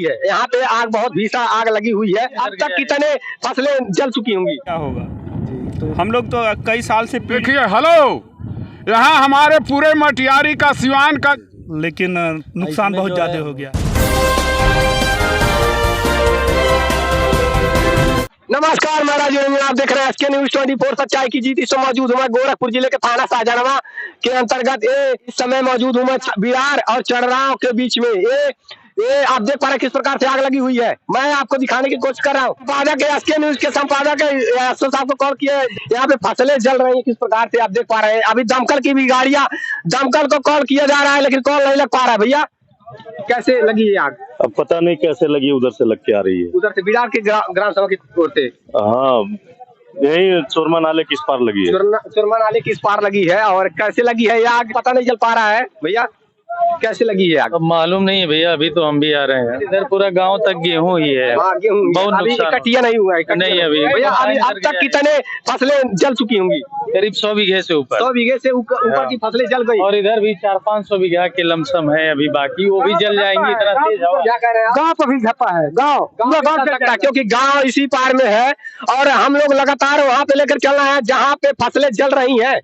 है। यहाँ पे आग बहुत भीषण आग लगी हुई है। अब तक कितने फसलें जल चुकी होंगी? क्या होगा, हम लोग तो कई साल से देखिए, हेलो, यहाँ हमारे पूरे मटियारी का सिवान का, लेकिन नुकसान बहुत ज्यादा हो गया। नमस्कार, मैं राजू रंजन, आप देख रहे हैं SK न्यूज़ 24 सच्चाई की जीत। इस समय मौजूद हूँ गोरखपुर जिले के थाना शाहजहां के अंतर्गत इस समय मौजूद हूँ मैं बिहार और चढ़राव के बीच में। ये आप देख पा रहे हैं किस प्रकार से आग लगी हुई है। मैं आपको दिखाने की कोशिश कर रहा हूँ। संपादक SK न्यूज़ के संपादक साहब को कॉल किया, यहाँ पे फसलें जल रही है किस प्रकार से आप देख पा रहे हैं। अभी दमकल की भी गाड़ियां, दमकल को कॉल किया जा रहा है लेकिन कॉल नहीं लग पा रहा है। भैया, कैसे लगी है आग? अब पता नहीं कैसे लगी, उधर से लग के आ रही है, उधर से बिहार के ग्राम सभा की ओर से। हाँ, यही सुरमा नाले किस पार लगी है। सुरमा नाले किस पार लगी है और कैसे लगी है ये आग पता नहीं चल पा रहा है। भैया, कैसे लगी है आग? अब मालूम नहीं है भैया, अभी तो हम भी आ रहे हैं। इधर पूरा गांव तक गेहूं ही है, बहुत नुकसान। कटिया नहीं हुआ है? नहीं अभी। भैया, अभी अब तक कितने फसलें जल चुकी होंगी? करीब 100 बीघे से ऊपर। 100 बीघे से ऊपर की फसलें जल गई। और इधर भी 400-500 बीघा के लमसम है अभी बाकी, वो भी जल जाएंगी। इतना तेज हवा। क्या कह रहे हैं? गाँव पर भी झपा है, गाँव क्योंकि गाँव इसी पार में है और हम लोग लगातार वहाँ पे लेकर चल रहे हैं जहाँ पे फसलें जल रही है।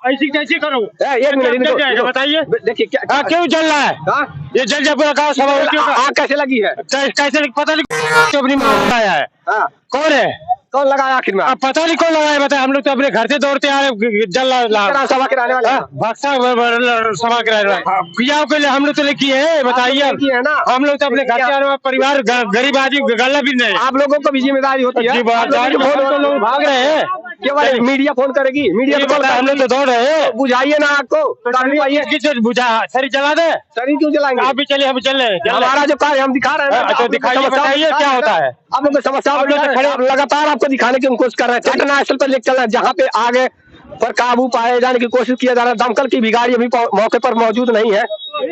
ऐसी कैसी करो? एक मिनट बताइए, देखिए क्यों जल रहा है? ये जल जा पूरा गाँव। आग कैसे लगी है? कैसे पता नहीं, अपनी लगाया है। कौन है? कौन लगाया आखिर में? अब पता नहीं कौन लगाया, बताए। हम लोग तो अपने घर से दौड़ते आ रहे, जल सभा के रहने वाले सभा कराया के लिए हम लोग तो लेके है। बताइए, हम लोग तो अपने घर से आ रहे, परिवार गरीब आदमी गला भी नहीं। आप लोगों को भी जिम्मेदारी होती है। लोग भाग रहे हैं, केवल मीडिया फोन करेगी, मीडिया हम लोग तो दौड़ रहे हैं। बुझाइए ना आग को, बुझा शरीर जला दे। शरीर क्यों जलाएंगे? आप भी चलिए, हम चल रहे हैं। हमारा जो कार्य हम दिखा रहे हैं, तो दिखाइए, बताइए क्या होता है। आप लोग समस्या लगातार आपको दिखाने की कोशिश कर रहे हैं। घटनास्थल पर लेकर चल रहे हैं जहाँ पे आगे पर काबू पाए जाने की कोशिश किया जा रहा है। दमकल की भी गाड़ी अभी मौके पर मौजूद नहीं है।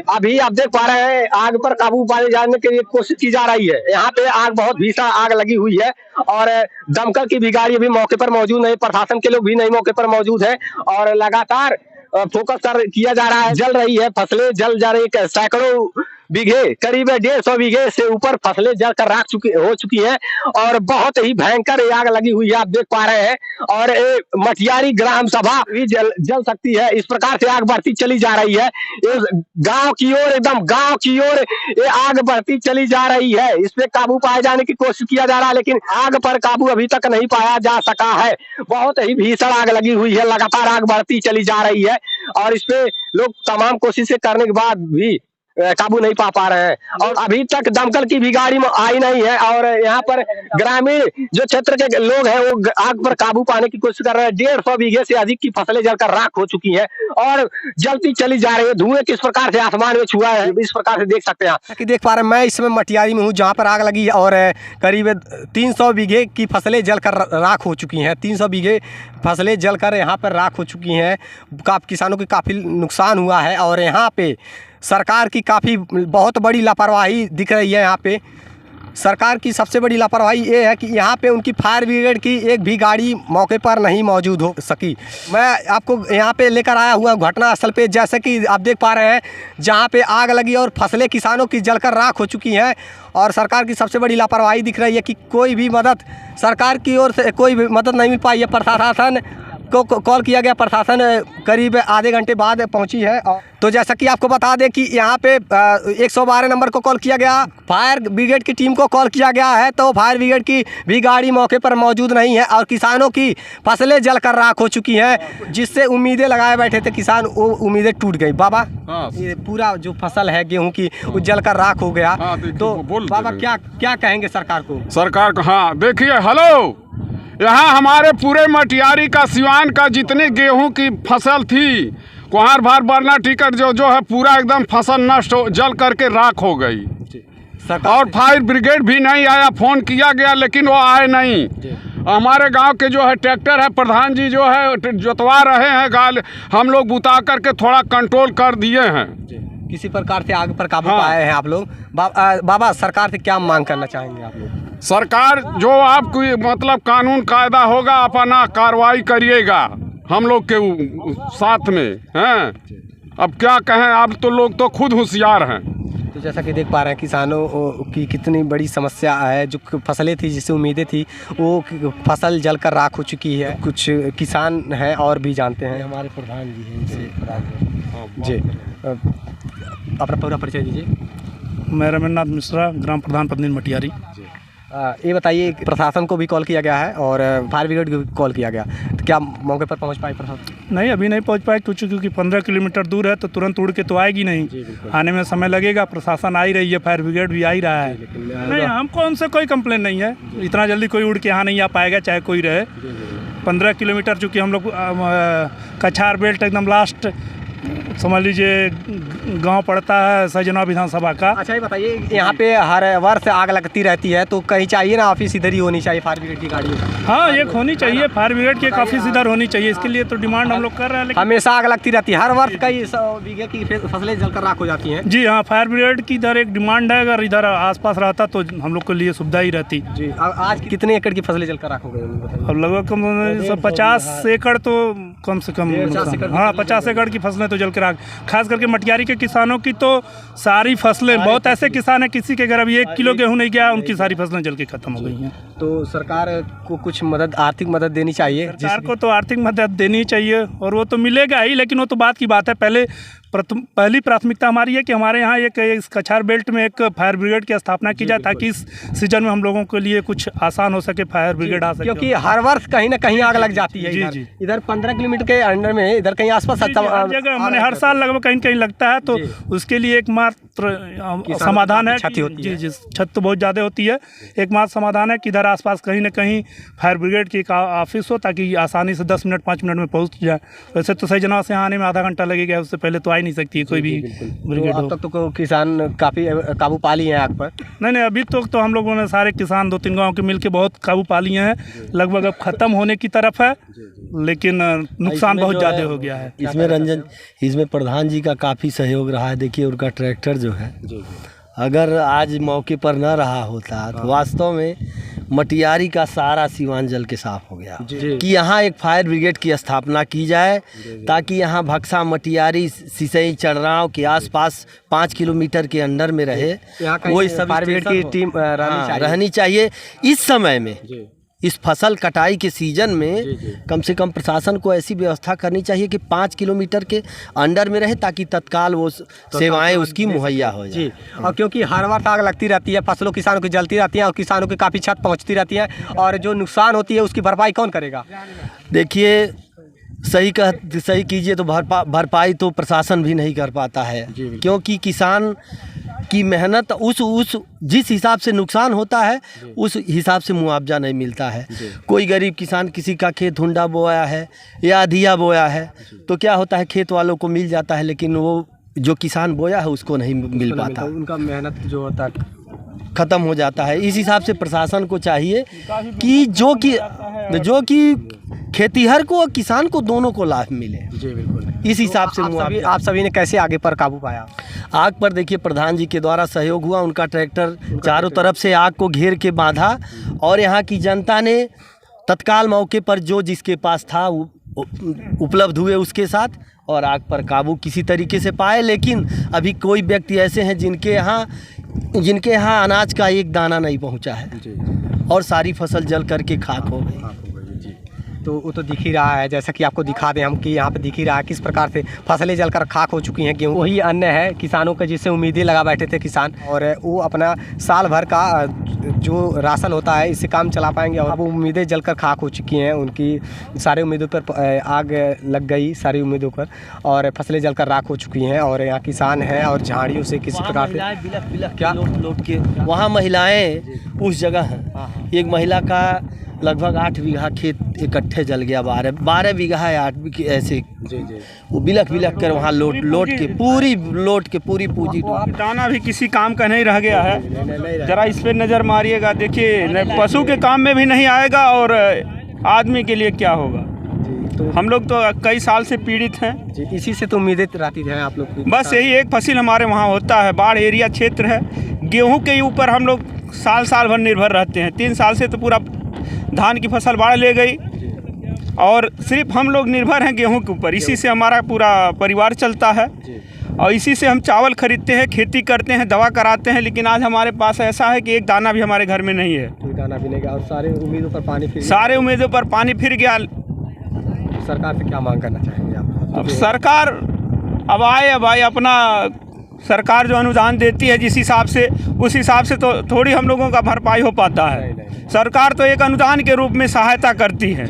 अभी आप देख पा रहे हैं आग पर काबू पाए जाने के लिए कोशिश की जा रही है। यहाँ पे आग बहुत भीषण आग लगी हुई है और दमकल की भी गाड़ी अभी मौके पर मौजूद नहीं, प्रशासन के लोग भी नहीं मौके पर मौजूद है और लगातार फोकस किया जा रहा है। जल रही है, फसलें जल जा रही है। सैकड़ों बीघे, करीब 150 बीघे से ऊपर फसलें जल कर राख हो चुकी हैं और बहुत ही भयंकर आग लगी हुई है, आप देख पा रहे हैं। और मटियारी ग्राम सभा भी जल सकती है। इस प्रकार से आग बढ़ती चली जा रही है। इस गांव की ओर, एकदम गांव की ओर ये आग बढ़ती चली जा रही है। इस पे काबू पाए जाने की कोशिश किया जा रहा है लेकिन आग पर काबू अभी तक नहीं पाया जा सका है। बहुत ही भीषण आग लगी हुई है, लगातार आग बढ़ती चली जा रही है और इस पे लोग तमाम कोशिशें करने के बाद भी काबू नहीं पा रहे हैं और अभी तक दमकल की भी गाड़ी आई नहीं है। और यहाँ पर ग्रामीण जो क्षेत्र के लोग हैं वो आग पर काबू पाने की कोशिश कर रहे हैं। 150 बीघे से अधिक की फसलें जलकर राख हो चुकी हैं और जलती चली जा रही है। धुएं किस प्रकार से आसमान में छुआ है, इस प्रकार से देख सकते हैं। कि देख पा रहे हैं, मैं इस समय मटियारी में हूँ जहाँ पर आग लगी और करीब 300 बीघे की फसलें जलकर राख हो चुकी हैं। 300 बीघे फसलें जलकर यहाँ पर राख हो चुकी हैं। किसानों को काफ़ी नुकसान हुआ है और यहाँ पे सरकार की काफ़ी बहुत बड़ी लापरवाही दिख रही है। यहाँ पे सरकार की सबसे बड़ी लापरवाही ये है कि यहाँ पे उनकी फायर ब्रिगेड की एक भी गाड़ी मौके पर नहीं मौजूद हो सकी। मैं आपको यहाँ पे लेकर आया हुआ घटनास्थल पे, जैसे कि आप देख पा रहे हैं जहाँ पे आग लगी और फसलें किसानों की जलकर राख हो चुकी हैं और सरकार की सबसे बड़ी लापरवाही दिख रही है कि कोई भी मदद सरकार की ओर से कोई भी मदद नहीं मिल पाई है। प्रशासन को कॉल किया गया, प्रशासन करीब आधे घंटे बाद पहुंची है। तो जैसा कि आपको बता दें कि यहाँ पे 112 नंबर को कॉल किया गया, फायर ब्रिगेड की टीम को कॉल किया गया है तो फायर ब्रिगेड की भी गाड़ी मौके पर मौजूद नहीं है और किसानों की फसलें जलकर राख हो चुकी हैं। जिससे उम्मीदें लगाए बैठे थे किसान, वो उम्मीदें टूट गई। बाबा, ये पूरा जो फसल है गेहूँ की वो जलकर राख हो गया। तो बाबा क्या कहेंगे सरकार को? सरकार को, हाँ देखिए, हेलो, यहाँ हमारे पूरे मटियारी का सिवान का जितनी गेहूं की फसल थी, कुहार भार बरना टिकट जो है पूरा एकदम फसल नष्ट हो, जल करके राख हो गई। और फायर ब्रिगेड भी नहीं आया, फोन किया गया लेकिन वो आए नहीं। हमारे गांव के जो है ट्रैक्टर है, प्रधान जी जो है जोतवा रहे हैं, गाल हम लोग बुता करके थोड़ा कंट्रोल कर दिए हैं। किसी प्रकार से आग पर काबू पाए हैं आप लोग। बाबा, सरकार से क्या मांग करना चाहेंगे आप लोग? सरकार जो आपको मतलब कानून कायदा होगा अपना कार्रवाई करिएगा हम लोग के साथ में हैं। अब क्या कहें, अब तो लोग तो खुद होशियार हैं। तो जैसा कि देख पा रहे हैं किसानों की कितनी बड़ी समस्या है, जो फसलें थी जिससे उम्मीदें थी वो फसल जलकर राख हो चुकी है। कुछ किसान हैं और भी जानते हैं, हमारे प्रधान जी हैं इनसे जी। अपना पूरा परिचय दीजिए। मैं रमेंद्रनाथ मिश्रा, ग्राम प्रधान पत्नी मटियारी। ये बताइए, प्रशासन को भी कॉल किया गया है और फायर ब्रिगेड को भी कॉल किया गया, तो क्या मौके पर पहुंच पाए प्रशासन? नहीं, अभी नहीं पहुंच पाए क्योंकि 15 किलोमीटर दूर है, तो तुरंत उड़ के तो आएगी नहीं, आने में समय लगेगा। प्रशासन आ ही रही है, फायर ब्रिगेड भी आ ही रहा है। नहीं, हमको उनसे कोई कंप्लेन नहीं है, इतना जल्दी कोई उड़ के यहाँ नहीं आ पाएगा चाहे कोई रहे। 15 किलोमीटर चूँकि हम लोग कछार बेल्ट एकदम लास्ट समझ लीजिए गांव पड़ता है सजना विधानसभा का। अच्छा, ये बताइए, यहाँ पे हर वर्ष आग लगती रहती है, तो कहीं चाहिए ना ऑफिस इधर ही होनी चाहिए फायर ब्रिगेड की गाड़ी? हाँ, एक होनी चाहिए, फायर ब्रिगेड की एक ऑफिस इधर होनी चाहिए, इसके लिए तो डिमांड हम लोग कर रहे हैं। लेकिन हमेशा आग लगती रहती है, हर वर्ष कई 100 बीघे की फसलें जलकर राख हो जाती हैं। जी हाँ, फायर ब्रिगेड की इधर एक डिमांड है, अगर इधर आसपास रहता तो हम लोग के लिए सुविधा ही रहती जी। आज कितने एकड़ की फसलें जलकर राख हो गई? अब लगभग 50 एकड़ तो कम से कम, हाँ 50 एकड़ की फसलें तो जल के राख। खास करके मटियारी के किसानों की तो सारी फसलें, बहुत ऐसे किसान हैं किसी के घर अभी 1 किलो गेहूँ नहीं गया, उनकी सारी फसलें जल के खत्म हो गई हैं। तो सरकार को कुछ मदद, आर्थिक मदद देनी चाहिए। सरकार को तो आर्थिक मदद देनी चाहिए और वो तो मिलेगा ही, लेकिन वो तो बात की बात है। पहली प्राथमिकता हमारी है कि हमारे यहाँ इस कछार बेल्ट में एक फायर ब्रिगेड की स्थापना की जाए, ताकि इस सीजन में हम लोगों के लिए कुछ आसान हो सके, फायर ब्रिगेड आ सके। क्योंकि हर वर्ष कहीं ना कहीं आग लग जाती है। जी। इधर 15 किलोमीटर के अंडर में, इधर कहीं आसपास जगह मैंने हर साल लगभग कहीं कहीं लगता है, तो उसके लिए एकमात्र समाधान है जी, छत तो बहुत ज़्यादा होती है। एकमात्र समाधान है कि इधर आसपास कहीं ना कहीं फायर ब्रिगेड की एक ऑफिस हो, ताकि आसानी से 10 मिनट 5 मिनट में पहुँच जाए। वैसे तो सजना से आने में आधा घंटा लगेगा, उससे पहले तो आ ही नहीं सकती है कोई भी ब्रिगेड। अब तक तो किसान काफ़ी काबू पा लिए हैं आग पर? नहीं, अभी तो हम लोगों ने सारे किसान 2-3 गाँव के मिलके बहुत काबू पा लिए हैं, लगभग अब ख़त्म होने की तरफ है, लेकिन नुकसान बहुत ज़्यादा हो गया है। इसमें प्रधान जी का काफ़ी सहयोग रहा है। देखिए, उनका ट्रैक्टर जो है, अगर आज मौके पर न रहा होता तो वास्तव में मटियारी का सारा सीवान जल के साफ हो गया। कि यहाँ एक फायर ब्रिगेड की स्थापना की जाए, ताकि यहाँ भक्सा, मटियारी, सिसई, चढ़राव के आसपास 5 किलोमीटर के अंडर में रहे, वही सब फायर ब्रिगेड की टीम रहनी चाहिए। इस समय में, इस फसल कटाई के सीजन में कम से कम प्रशासन को ऐसी व्यवस्था करनी चाहिए कि 5 किलोमीटर के अंडर में रहे, ताकि तत्काल वो सेवाएं उसकी मुहैया हो जाए। और क्योंकि हर बार आग लगती रहती है, फसलों किसानों की जलती रहती है और किसानों की काफ़ी क्षति पहुंचती रहती है, और जो नुकसान होती है उसकी भरपाई कौन करेगा? देखिए, सही कीजिए तो भरपाई तो प्रशासन भी नहीं कर पाता है, क्योंकि किसान की मेहनत उस जिस हिसाब से नुकसान होता है उस हिसाब से मुआवजा नहीं मिलता है। कोई गरीब किसान, किसी का खेत हुंडा बोया है या अधिया बोया है, तो क्या होता है, खेत वालों को मिल जाता है, लेकिन वो जो किसान बोया है उसको नहीं मिल पाता, उनका मेहनत जो होता है ख़त्म हो जाता है। इस हिसाब से प्रशासन को चाहिए कि जो कि खेतीहर को और किसान को दोनों को लाभ मिले। जी बिल्कुल, इस हिसाब से आप सभी ने कैसे आगे पर काबू पाया? आग पर देखिए, प्रधान जी के द्वारा सहयोग हुआ, उनका ट्रैक्टर चारों तरफ से आग को घेर के बांधा, और यहाँ की जनता ने तत्काल मौके पर जो जिसके पास था उपलब्ध हुए उसके साथ, और आग पर काबू किसी तरीके से पाए। लेकिन अभी कोई व्यक्ति ऐसे हैं जिनके यहाँ अनाज का एक दाना नहीं पहुँचा है, और सारी फसल जल करके खाक हो गई। तो वो तो दिख ही रहा है, जैसा कि आपको दिखा दें हम कि यहाँ पे दिख ही रहा है किस प्रकार से फसलें जलकर खाक हो चुकी हैं। गेहूँ वही अन्न है किसानों के, जिससे उम्मीदें लगा बैठे थे किसान, और वो अपना साल भर का जो राशन होता है इससे काम चला पाएंगे, और अब उम्मीदें जलकर खाक हो चुकी हैं। उनकी सारी उम्मीदों पर आग लग गई, सारी उम्मीदों पर, और फसलें जलकर राख हो चुकी हैं। और यहाँ किसान हैं और झाड़ियों से किसी प्रकार से क्या लौट के वहाँ महिलाएं उस जगह हैं। एक महिला का लगभग 8 बीघा खेत इकट्ठे जल गया, 12 बीघा है, 8 बीघा ऐसे वो बिलख कर वहाँ लोट के पूरी पूंजी दाना भी किसी काम का नहीं रह गया है। जरा इस पर नज़र मारिएगा, देखिए पशु के काम में भी नहीं आएगा और आदमी के लिए क्या होगा। हम लोग तो कई साल से पीड़ित हैं जी, इसी से तो उम्मीदें रहती है आप लोग की। बस यही एक फसल हमारे वहाँ होता है, बाढ़ एरिया क्षेत्र है, गेहूँ के ऊपर हम लोग साल भर निर्भर रहते हैं। 3 साल से तो पूरा धान की फसल बाढ़ ले गई, और सिर्फ हम लोग निर्भर हैं गेहूं के ऊपर, इसी से हमारा पूरा परिवार चलता है। और इसी से हम चावल खरीदते हैं, खेती करते हैं, दवा कराते हैं। लेकिन आज हमारे पास ऐसा है कि एक दाना भी हमारे घर में नहीं है। दाना भी नहीं, और सारे उम्मीदों पर पानी फिर सारे उम्मीदों पर पानी फिर गया। सरकार से क्या मांग करना चाहेंगे आप? अब सरकार अब आए अपना सरकार जो अनुदान देती है जिस हिसाब से, उस हिसाब से तो थोड़ी हम लोगों का भरपाई हो पाता है। सरकार तो एक अनुदान के रूप में सहायता करती है,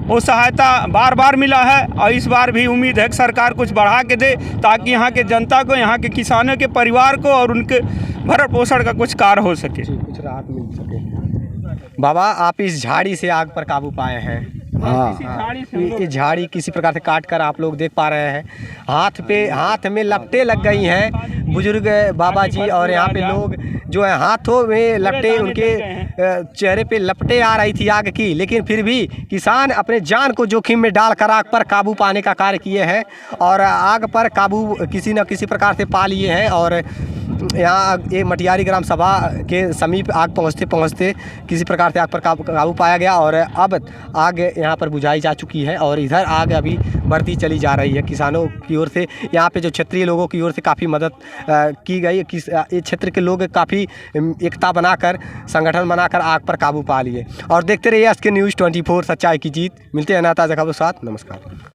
वो सहायता बार बार मिला है और इस बार भी उम्मीद है कि सरकार कुछ बढ़ा के दे ताकि यहाँ के जनता को, यहाँ के किसानों के परिवार को और उनके भरण पोषण का कुछ कार्य हो सके, कुछ राहत मिल सके। बाबा, आप इस झाड़ी से आग पर काबू पाए हैं। ये झाड़ी किसी प्रकार से काट कर आप लोग देख पा रहे हैं, हाथ में लपटें लग गई हैं बुजुर्ग बाबा जी, और यहाँ पे लोग जो है हाथों में लपटें, उनके चेहरे पे लपटें आ रही थी आग की, लेकिन फिर भी किसान अपने जान को जोखिम में डालकर आग पर काबू पाने का कार्य किए हैं और आग पर काबू किसी न किसी प्रकार से पा लिए हैं। और यहाँ ये मटियारी ग्राम सभा के समीप आग पहुँचते किसी प्रकार से आग पर काबू पाया गया और अब आग यहाँ पर बुझाई जा चुकी है और इधर आग अभी बढ़ती चली जा रही है। किसानों की ओर से, यहाँ पे जो क्षेत्रीय लोगों की ओर से काफ़ी मदद की गई। ये क्षेत्र के लोग काफ़ी एकता बनाकर, संगठन बनाकर आग पर काबू पा लिए। और देखते रहिए SK News 24, सच्चाई की जीत। मिलते हैं ना ताज़ा खबरों के साथ। नमस्कार।